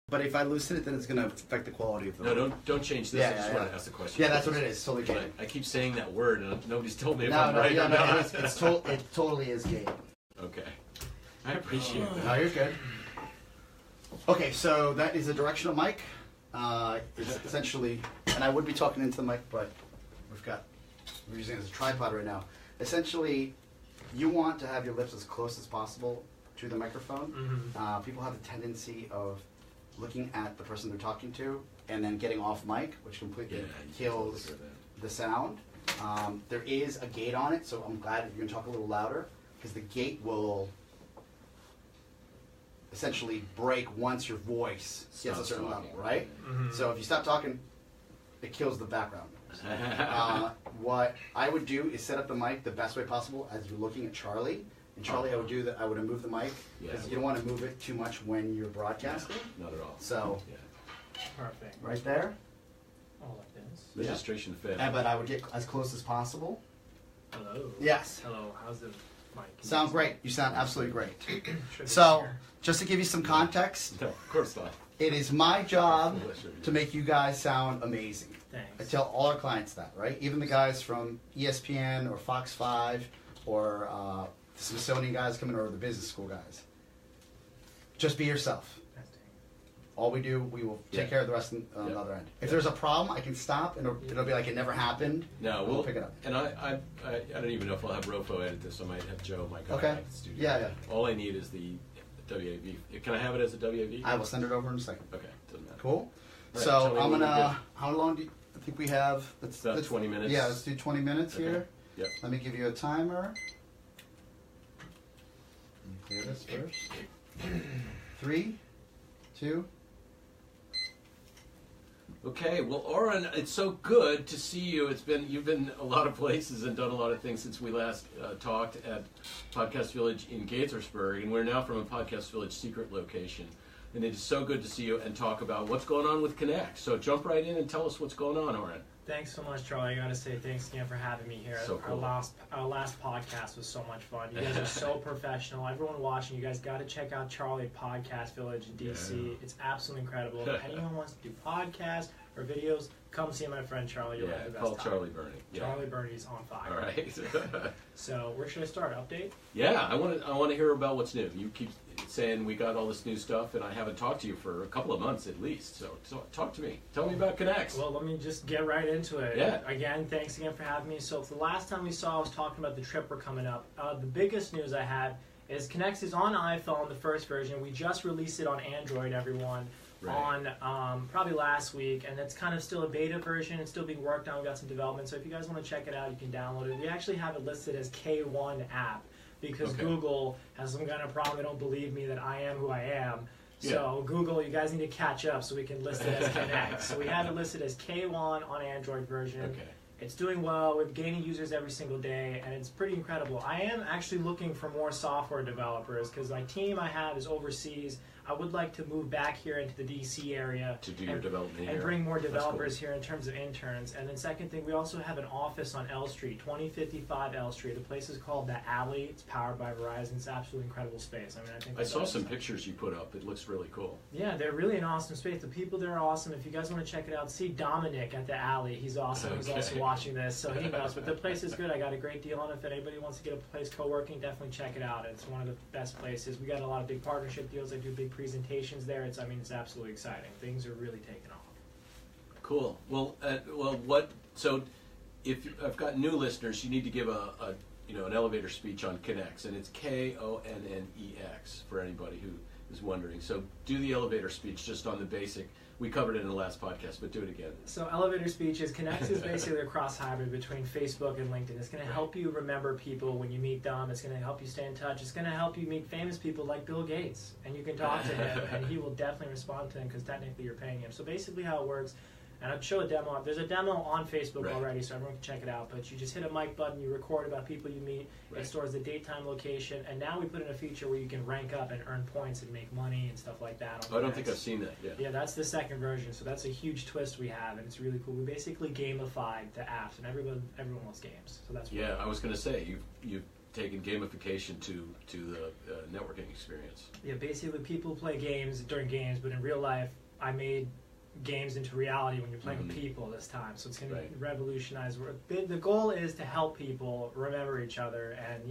But if I loosen it, then it's going to affect the quality of the. No, don't change this. I just want to ask the question. Yeah, that's what it is. Totally gated. I keep saying that word, and nobody's told me if I'm right or not. It totally is gated. Okay. I appreciate that. No, you're good. Okay, so that is a directional mic. It's essentially, and I would be talking into the mic, but we're using it as a tripod right now. Essentially, you want to have your lips as close as possible to the microphone. People have the tendency of looking at the person they're talking to and then getting off mic, which completely kills the sound. There is a gate on it, so I'm glad if you're going to talk a little louder, because the gate will essentially break once your voice gets a certain level, right? So if you stop talking, it kills the background. What I would do is set up the mic the best way possible as you're looking at Charlie. And Charlie, I would move the mic because you don't want to move it too much when you're broadcasting. Not at all. So, perfect. Right there. Oh, like this. Registration failed. But I would get as close as possible. Hello. Yes. Hello. How's the mic? Sound great. You sound absolutely great. So, just to give you some context. No, of course not. It is my job to make you guys sound amazing. Thanks. I tell all our clients that, right? Even the guys from ESPN or Fox 5 or the Smithsonian guys coming or the business school guys. Just be yourself. All we do, we will take care of the rest on the other end. If there's a problem, I can stop and it'll be like it never happened. No, we'll pick it up. And I don't even know if I'll have Rofo edit this. I might have Joe, my guy, okay. at the studio. Yeah. All I need is the WAV. Can I have it as a WAV? I will send it over in a second. Okay, doesn't matter. Cool. Right, so I'm gonna. How long do you think we have? About 20 minutes. Yeah, let's do 20 minutes here. Yep. Let me give you a timer. Clear this first. 3, 2. Okay, well, Oren, it's so good to see you. You've been a lot of places and done a lot of things since we last talked at Podcast Village in Gaithersburg, and we're now from a Podcast Village secret location. And it is so good to see you and talk about what's going on with Konnex. So jump right in and tell us what's going on, Oren. Thanks so much, Charlie. I gotta say thanks again for having me here. So cool. Our last podcast was so much fun. You guys are so professional. Everyone watching, you guys gotta check out Charlie Podcast Village in DC. Yeah. It's absolutely incredible. If anyone wants to do podcasts or videos, come see my friend Charlie. You'll have the best call time. Charlie Burney. Charlie Burney's on fire. All right. So where should I start? Update? Yeah, I want to hear about what's new. You keep saying we got all this new stuff, and I haven't talked to you for a couple of months at least. So talk to me. Tell me about Konnex. Well, let me just get right into it. Yeah. Again, thanks again for having me. So the last time we saw, I was talking about the trip we're coming up. The biggest news I had is Konnex is on iPhone, the first version. We just released it on Android, everyone. Right. On probably last week, and it's kind of still a beta version. It's still being worked on. We've got some development, so if you guys want to check it out, you can download it. We actually have it listed as K1 app because Google has some kind of problem. They don't believe me that I am who I am. So Google, you guys need to catch up so we can list it as Konnex. So we have it listed as K1 on Android version. Okay. It's doing well. We're gaining users every single day, and it's pretty incredible. I am actually looking for more software developers because my team I have is overseas. I would like to move back here into the DC area to do your development here. And bring more developers here in terms of interns. And then second thing, we also have an office on L Street, 2055 L Street. The place is called The Alley. It's powered by Verizon. It's absolutely incredible space. I mean, I saw some pictures you put up. It looks really cool. Yeah, they're really an awesome space. The people there are awesome. If you guys want to check it out, see Dominic at The Alley. He's awesome. He's also watching this, so he knows. But the place is good. I got a great deal on it. If anybody wants to get a place co-working, definitely check it out. It's one of the best places. We got a lot of big partnership deals. I do big presentations there. It's absolutely exciting. Things are really taking off. Cool. Well, so if I've got new listeners, you need to give an elevator speech on Konnex, and it's Konnex for anybody who is wondering. So do the elevator speech just on the basic. We covered it in the last podcast, but do it again. So elevator speech is Konnex is basically a cross hybrid between Facebook and LinkedIn. It's going to help you remember people when you meet them. It's going to help you stay in touch. It's going to help you meet famous people like Bill Gates, and you can talk to him, and he will definitely respond to him because technically you're paying him. So basically how it works, and I'll show a demo. There's a demo on Facebook already, so everyone can check it out. But you just hit a mic button, you record about people you meet. It stores the date, time, location, and now we put in a feature where you can rank up and earn points and make money and stuff like that. I don't think I've seen that yet. Yeah, that's the second version, so that's a huge twist we have, and it's really cool. We basically gamified the apps, and everyone loves games, so that's I was going to say, you've taken gamification to the networking experience. Yeah, basically people play games during games, but in real life, I made games into reality when you're playing with people this time. So it's going to revolutionize. The goal is to help people remember each other and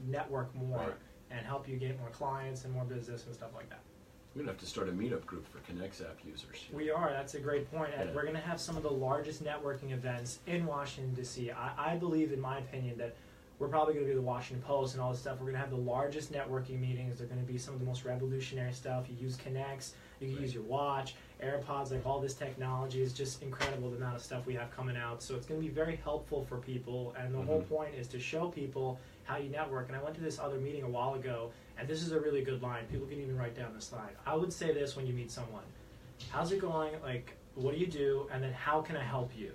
network more and help you get more clients and more business and stuff like that. We're going to have to start a meetup group for Konnex app users. We are. That's a great point. Yeah. We're going to have some of the largest networking events in Washington, D.C. I believe, in my opinion, that we're probably going to do the Washington Post and all this stuff. We're going to have the largest networking meetings. They're going to be some of the most revolutionary stuff. You use Konnex. You can use your watch, AirPods, like all this technology is just incredible, the amount of stuff we have coming out. So it's going to be very helpful for people. And the whole point is to show people how you network. And I went to this other meeting a while ago, and this is a really good line. People can even write down this line. I would say this when you meet someone. How's it going? Like, what do you do? And then how can I help you?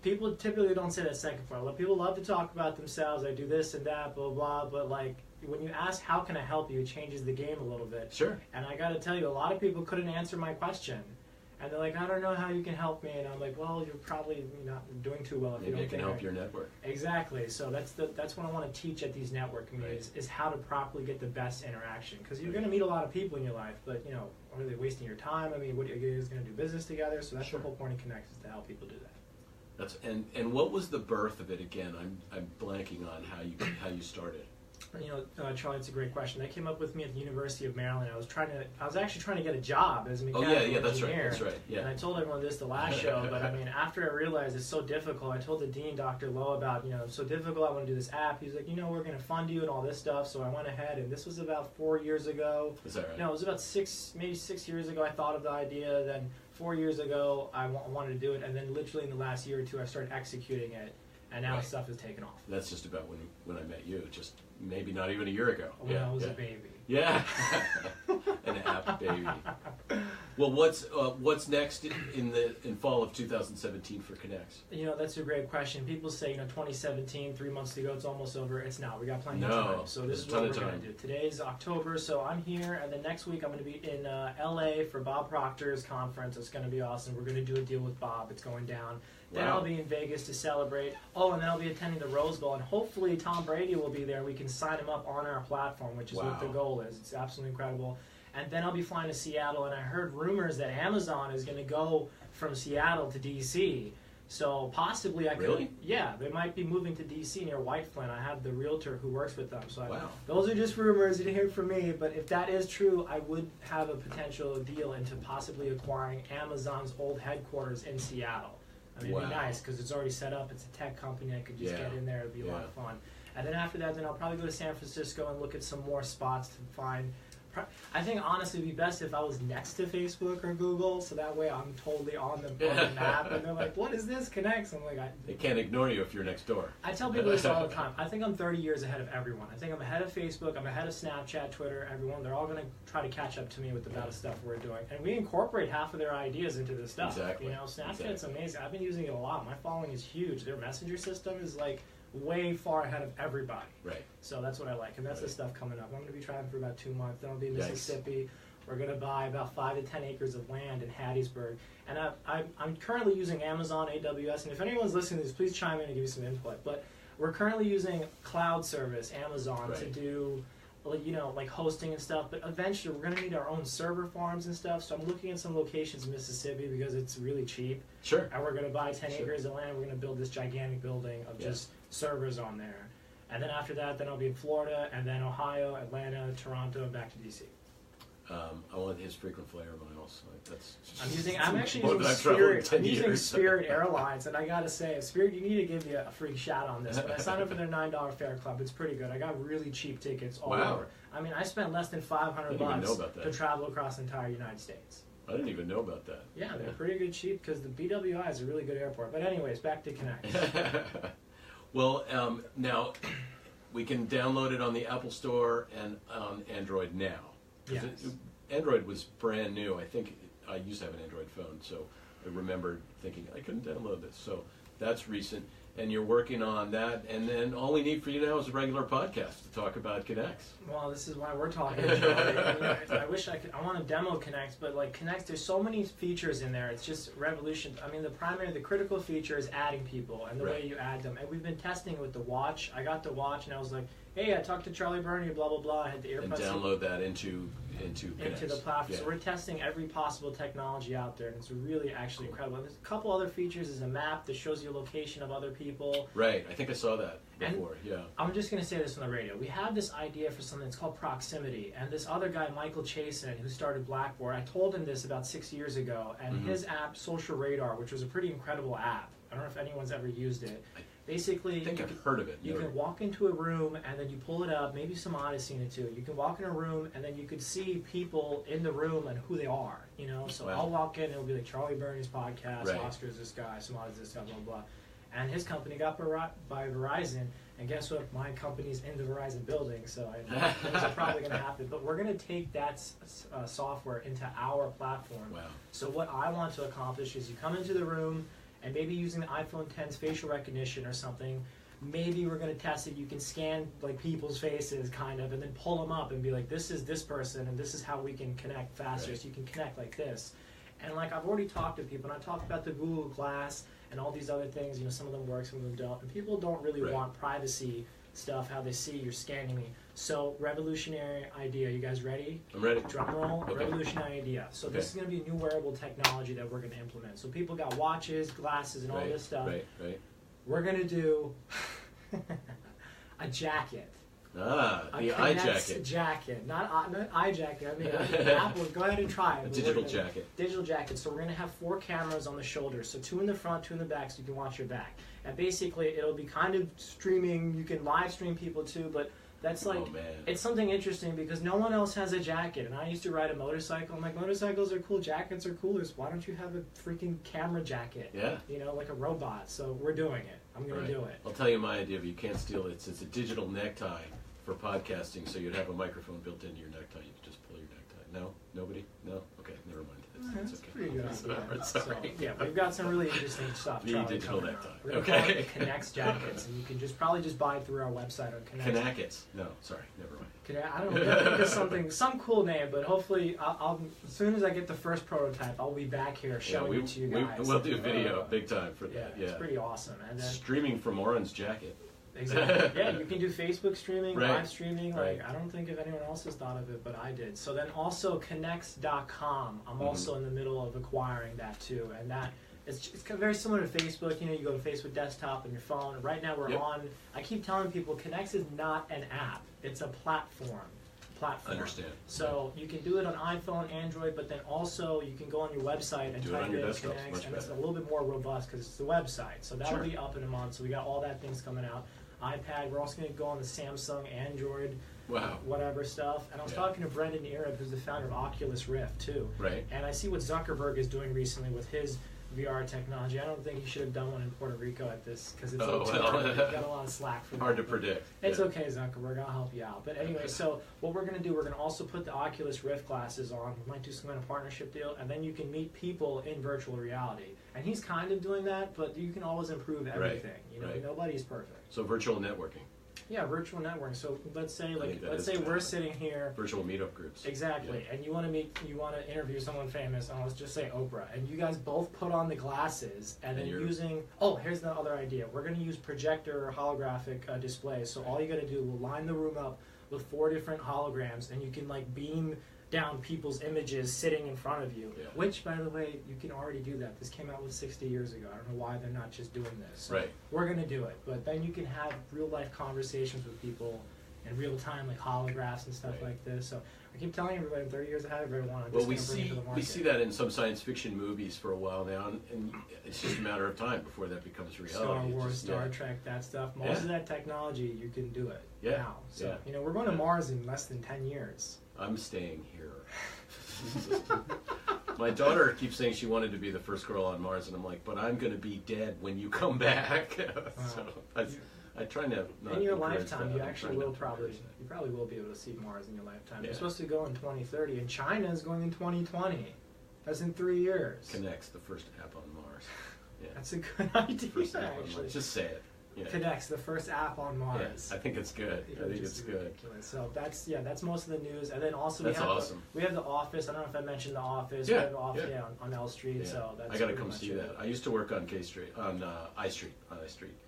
People typically don't say that second part. People love to talk about themselves. I do this and that, blah, blah, but like when you ask how can I help you, it changes the game a little bit. Sure. And I got to tell you, a lot of people couldn't answer my question. And they're like, I don't know how you can help me. And I'm like, well, you're probably not doing too well if you don't Maybe it can help your network. Exactly. So that's what I want to teach at these networking meetings is how to properly get the best interaction. Because you're going to meet a lot of people in your life, but are they wasting your time? I mean, what are you guys going to do business together? So that's the whole point of Konnex is to help people do that. That's and what was the birth of it again? I'm blanking on how you started. Charlie, it's a great question. They came up with me at the University of Maryland. I was actually trying to get a job as a mechanical engineer. That's right. Yeah. And I told everyone this the last show, but I mean, after I realized it's so difficult, I told the dean, Dr. Lowe, about it's so difficult. I want to do this app. He's like, we're going to fund you and all this stuff. So I went ahead, and this was about 4 years ago. Is that right? No, it was about maybe 6 years ago. I thought of the idea. Then 4 years ago, I wanted to do it, and then literally in the last year or two, I started executing it. And now stuff has taken off. That's just about when I met you, just maybe not even a year ago. When I was a baby. Yeah, an app baby. Well, what's next in fall of 2017 for Konnex? That's a great question. People say 2017, 3 months to go, it's almost over. It's not. We got plenty of time. So this is what we're going to do. Today's October, so I'm here, and then next week I'm going to be in LA for Bob Proctor's conference. It's going to be awesome. We're going to do a deal with Bob. It's going down. Then I'll be in Vegas to celebrate. Oh, and then I'll be attending the Rose Bowl, and hopefully Tom Brady will be there. We can sign him up on our platform, which is what the goal is. It's absolutely incredible. And then I'll be flying to Seattle, and I heard rumors that Amazon is going to go from Seattle to D.C., so possibly I could. Really? Yeah, they might be moving to D.C. near White Flint. I have the realtor who works with them. So those are just rumors. You didn't hear it from me. But if that is true, I would have a potential deal into possibly acquiring Amazon's old headquarters in Seattle. I mean, it'd be nice because it's already set up. It's a tech company. I could just get in there. It'd be a lot of fun. And then after that, I'll probably go to San Francisco and look at some more spots to find. I think honestly it'd be best if I was next to Facebook or Google, so that way I'm totally on the map, and they're like, "What is this Konnex?" I'm like, they can't ignore you if you're next door. I tell people this all the time. I think I'm 30 years ahead of everyone. I think I'm ahead of Facebook. I'm ahead of Snapchat, Twitter, everyone. They're all going to try to catch up to me with the amount of stuff we're doing, and we incorporate half of their ideas into this stuff. Exactly. Snapchat's amazing. I've been using it a lot. My following is huge. Their messenger system is like way far ahead of everybody. Right. So that's what I like, and that's the stuff coming up. I'm going to be traveling for about 2 months. Then I'll be in Mississippi. We're going to buy about 5 to 10 acres of land in Hattiesburg. And I'm currently using Amazon AWS, and if anyone's listening to this, please chime in and give me some input. But we're currently using cloud service, Amazon, to do like hosting and stuff. But eventually we're going to need our own server farms and stuff. So I'm looking at some locations in Mississippi because it's really cheap. Sure. And we're going to buy 10 acres of land. We're going to build this gigantic building of just servers on there. And then after that, then I'll be in Florida, and then Ohio, Atlanta, Toronto, and back to DC. I want his frequent flyer miles. I'm actually using Spirit. I'm using Spirit Airlines, and I gotta say, Spirit, you need to give you a free shout on this. But I signed up for their $9 fare club. It's pretty good. I got really cheap tickets all over. I mean, I spent less than $500 to travel across the entire United States. I didn't even know about that. Yeah, they're pretty good cheap because the BWI is a really good airport. But anyways, back to Konnex. Well, now we can download it on the Apple Store and on Android now. Yes. Android was brand new. I think I used to have an Android phone, so I remember thinking I couldn't download this. So that's recent. and you're working on that, and then all we need for you now is a regular podcast to talk about Konnex. Well, this is why we're talking. I wish I could. I want to demo Konnex, but like Konnex, there's so many features in there. It's just revolution. I mean, the critical feature is adding people and the way you add them. And we've been testing it with the watch. I got the watch, and I was like, hey, I talked to Charlie Burney, blah blah blah. I had the AirPods. And download that into Konnex. Into the platform. Yeah. So we're testing every possible technology out there, and it's really actually incredible. There's a couple other features. There's a map that shows you location of other people. Right. I think I saw that before. Yeah. I'm just going to say this on the radio. We have this idea for something that's called proximity, and this other guy, Michael Chasen, who started Blackboard, I told him this about 6 years ago, and his app, Social Radar, which was a pretty incredible app. I don't know if anyone's ever used it. Basically, I think I've heard of it. You can walk into a room and then you pull it up, maybe some Odyssey in it too. You can walk in a room and then you could see people in the room and who they are, you know? So I'll walk in and it'll be like Charlie Burney's podcast, Oscar's this guy, Samada's this guy, blah, blah. And his company got by Verizon, and guess what? My company's in the Verizon building, so things are probably going to happen. But we're going to take that software into our platform. Wow. So what I want to accomplish is you come into the room, and maybe using the iPhone X's facial recognition or something, maybe we're going to test it. You can scan like people's faces, kind of, and then pull them up and be like, this is this person, and this is how we can connect faster. So you can connect like this. And like I've already talked to people, and I talked about the Google Glass and all these other things. You know, some of them work, some of them don't. And people don't really want privacy stuff, how they see you're scanning me. So revolutionary idea. You guys ready? I'm ready. Drum roll. Okay. Revolutionary idea. So this is going to be a new wearable technology that we're going to implement. So people got watches, glasses, and all this stuff. Right. We're going to do a jacket. The eye jacket. Jacket. Not eye jacket. I mean, Apple, go ahead and try it. A digital jacket. Digital jacket. So we're going to have 4 cameras on the shoulders. So 2 in the front, 2 in the back, so you can watch your back. And basically, it'll be kind of streaming. You can live stream people too, but that's like, it's something interesting because no one else has a jacket. And I used to ride a motorcycle. I'm like, motorcycles are cool, jackets are cooler. So why don't you have a freaking camera jacket? Yeah. You know, like a robot. So we're doing it. I'm going to do it. I'll tell you my idea, but you can't steal it. It's a digital necktie for podcasting, so you'd have a microphone built into your necktie. You could just pull your necktie. No? Nobody? No? Okay, never mind. It's That's okay. pretty good idea. Sorry. So, yeah, we've got some really interesting stuff. The digital necktie. We're going to call it the Konnex jackets, and you can probably just buy it through our website on Konnex. Konnex. No, sorry, never mind. I don't know. Think of some cool name, but hopefully, I'll as soon as I get the first prototype, I'll be back here showing it to you guys. We'll do video big time for that. Yeah, it's pretty awesome. And then streaming from Oren's jacket. Exactly. Yeah, you can do Facebook streaming, right. live streaming. Like I don't think if anyone else has thought of it, but I did. So then also Konnex.com. I'm also in the middle of acquiring that too, and that it's very similar to Facebook. You know, you go to Facebook desktop and your phone. Right now we're on. I keep telling people Konnex is not an app; it's a platform. Understand. So you can do it on iPhone, Android, but then also you can go on your website and type in Konnex, and it's a little bit more robust because it's the website. So that'll be up in a month. So we got all that things coming out. iPad. We're also going to go on the Samsung, Android, whatever stuff. And I was talking to Brendan Arab, who's the founder of Oculus Rift, too. Right. And I see what Zuckerberg is doing recently with his VR technology. I don't think he should have done one in Puerto Rico at this because it's got a lot of slack for hard to predict. It's okay, Zuckerberg. I'll help you out. But anyway, so what we're going to do, we're going to also put the Oculus Rift glasses on. We might do some kind of partnership deal, and then you can meet people in virtual reality. And he's kind of doing that, but you can always improve everything. You know, nobody's perfect. So virtual networking. Yeah, virtual networking. So let's say we're sitting here. Virtual meetup groups. Exactly. Yeah. And you want to interview someone famous, and let's just say Oprah, and you guys both put on the glasses, and then here's the other idea. We're going to use projector or holographic displays. So all you got to do, we'll line the room up with 4 different holograms, and you can like beam down people's images sitting in front of you, which, by the way, you can already do that. This came out with 60 years ago. I don't know why they're not just doing this. So we're going to do it. But then you can have real-life conversations with people in real time, like holographs and stuff like this. So I keep telling everybody, in 30 years ahead, everybody want to bring it to the market. We see that in some science fiction movies for a while now, and it's just a matter of time before that becomes reality. Star Wars, Star Trek, that stuff. Most of that technology, you can do it now. So, you know, we're going to Mars in less than 10 years. I'm staying here. My daughter keeps saying she wanted to be the first girl on Mars, and I'm like, but I'm going to be dead when you come back. So I try to not. In your lifetime, you actually will probably will be able to see Mars in your lifetime. You're supposed to go in 2030, and China is going in 2020. That's in 3 years. Konnex, the first app on Mars. Yeah. That's a good idea, actually. Just say it. Yeah. Konnex, the first app on Mars. Yeah, I think it's good. I think it's good. Ridiculous. So that's most of the news, and then also That's awesome. we have the Office. I don't know if I mentioned the Office. Yeah, we have the Office yeah. on L Street. Yeah. So that's I gotta pretty come much see it. that. I used to work on K Street, on I Street,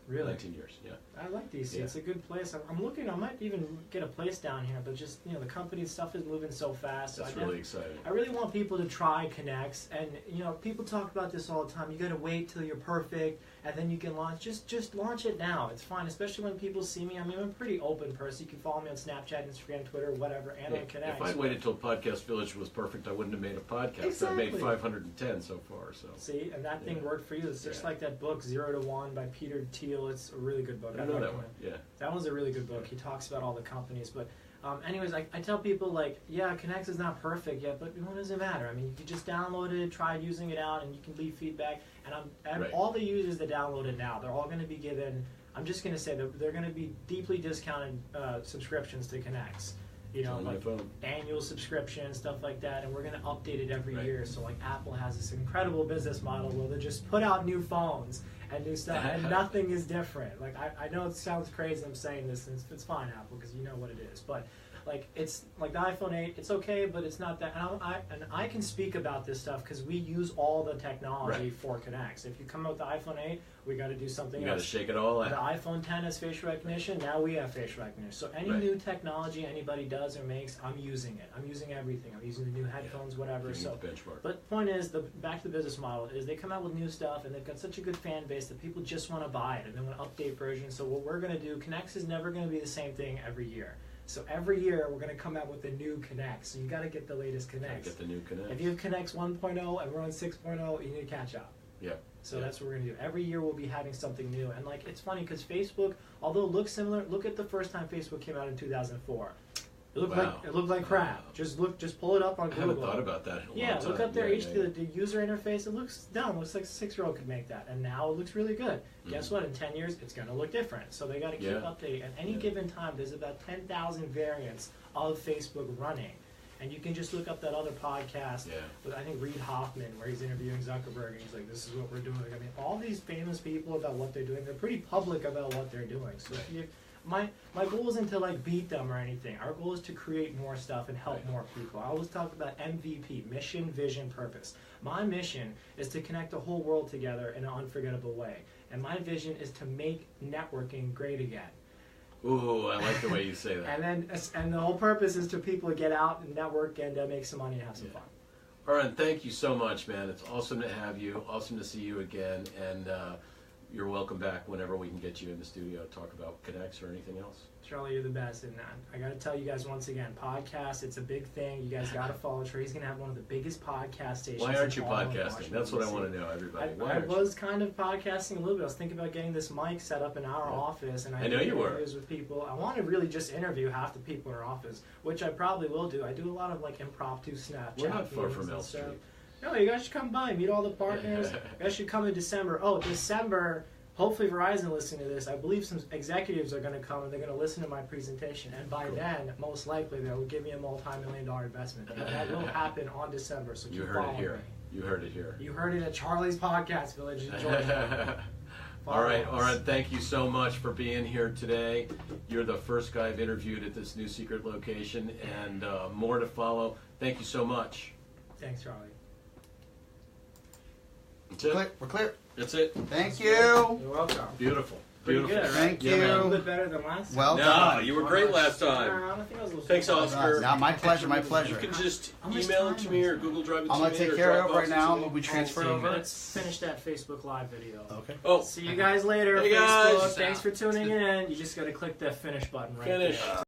Really? 19 years. Yeah. I like DC. Yeah. It's a good place. I'm looking. I might even get a place down here, but just the company stuff is moving so fast. So That's really exciting. I really want people to try Konnex, and people talk about this all the time. You got to wait till you're perfect, and then you can launch. Just launch it now. It's fine, especially when people see me. I mean, I'm a pretty open person. You can follow me on Snapchat, Instagram, Twitter, whatever, and on Konnex. If I'd waited till Podcast Village was perfect, I wouldn't have made a podcast. Exactly. I've made 510 so far. So See, and that thing Yeah. worked for you. It's just Yeah. like that book, 0 to 1 by Peter Thiel. It's a really good book. I know that one. Yeah. That one's a really good book. He talks about all the companies. But anyways, I tell people, Konnex is not perfect yet, but what does it matter? I mean, you can just download it, try using it out, and you can leave feedback. And Right. all the users that download it now, they're all going to be given, I'm just going to say that they're going to be deeply discounted subscriptions to Konnex. On my phone. Annual subscription, stuff like that, and we're going to update it every Right. year. So Apple has this incredible business model where they just put out new phones and new stuff, and nothing is different. I know it sounds crazy I'm saying this, and it's fine, Apple, because you know what it is, but it's like the iPhone 8, it's okay, but it's not that. And I can speak about this stuff because we use all the technology Right. for Konnex. If you come out with the iPhone 8, we got to do something You got to else. shake it all The out. iPhone 10 has facial recognition. Now we have facial recognition. So any Right. new technology anybody does or makes, I'm using it. I'm using everything. I'm using the new headphones, whatever. You So, need the benchmark. but point is, back to the business model is they come out with new stuff and they've got such a good fan base that people just want to buy it and they want to update versions. So what we're going to do, Konnex is never going to be the same thing every year. So every year we're going to come out with a new Konnex. So you got to get the latest Gotta Konnex. get the new Konnex. If you have Konnex 1.0 and we're on 6.0, you need to catch up. Yeah. So Yeah. that's what we're going to do. Every year we'll be having something new. And it's funny because Facebook, although it looks similar, look at the first time Facebook came out in 2004. It looked like crap. Wow. Just pull it up on I Google. haven't thought about that in a long Yeah, time. look up their Yeah, yeah. the user interface. It looks dumb. It looks like a 6-year-old could make that. And now it looks really good. Guess what? In 10 years, it's going to look different. So they got to keep Yeah. updating. At any Yeah. given time, there's about 10,000 variants of Facebook running. And you can just look up that other podcast Yeah. with, I think, Reid Hoffman, where he's interviewing Zuckerberg, and he's like, this is what we're doing. I mean, all these famous people about what they're doing, they're pretty public about what they're doing. So if you, my goal isn't to beat them or anything. Our goal is to create more stuff and help Right. more people. I always talk about MVP, mission, vision, purpose. My mission is to connect the whole world together in an unforgettable way. And my vision is to make networking great again. Ooh, I like the way you say that. And the whole purpose is to people to get out and network and make some money and have some Yeah. fun. Oren, thank you so much, man. It's awesome to have you. Awesome to see you again. And you're welcome back whenever we can get you in the studio to talk about Konnex or anything else. Charlie, you're the best. And I got to tell you guys once again, podcast, it's a big thing. You guys got to follow Trey. He's going to have one of the biggest podcast stations. Why aren't you in all of podcasting? Washington, That's what I DC. want to know, everybody. Why I aren't you? was kind of podcasting a little bit. I was thinking about getting this mic set up in our Yeah. office, and I know do you were. interviews with people. I want to really just interview half the people in our office, which I probably will do. I do a lot of impromptu Snapchat. We're not far meetings from and L stuff. Street. No, you guys should come by, meet all the partners. You guys should come in December. Oh, December. Hopefully Verizon listening to this. I believe some executives are going to come and they're going to listen to my presentation. And by Cool. then, most likely, they'll give me a multi-million-dollar investment. And that will happen on December. So You keep heard it following here. me. You heard it here. You heard it at Charlie's Podcast Village. Enjoy it. All right, Follow us. Oren, thank you so much for being here today. You're the first guy I've interviewed at this new secret location, and more to follow. Thank you so much. Thanks, Charlie. That's it. We're clear. That's it. Thank you. You're welcome. Beautiful. Pretty Beautiful. good, right? Thank Yeah, you. A man. little bit better than last Well No, done. you were great last time. I don't think I was a little Thanks, surprised. Oscar. Now, my pleasure, my You pleasure. can just How much email it time to me is or it? Google Drive it to I'm me. going to take or care of it Dropbox right it now. to me. We'll be transferred over. Let's finish that Facebook Live video. Okay. Oh, See you guys later. Hey, Facebook. guys. Thanks for tuning in. You just got to click the finish button right finish. there.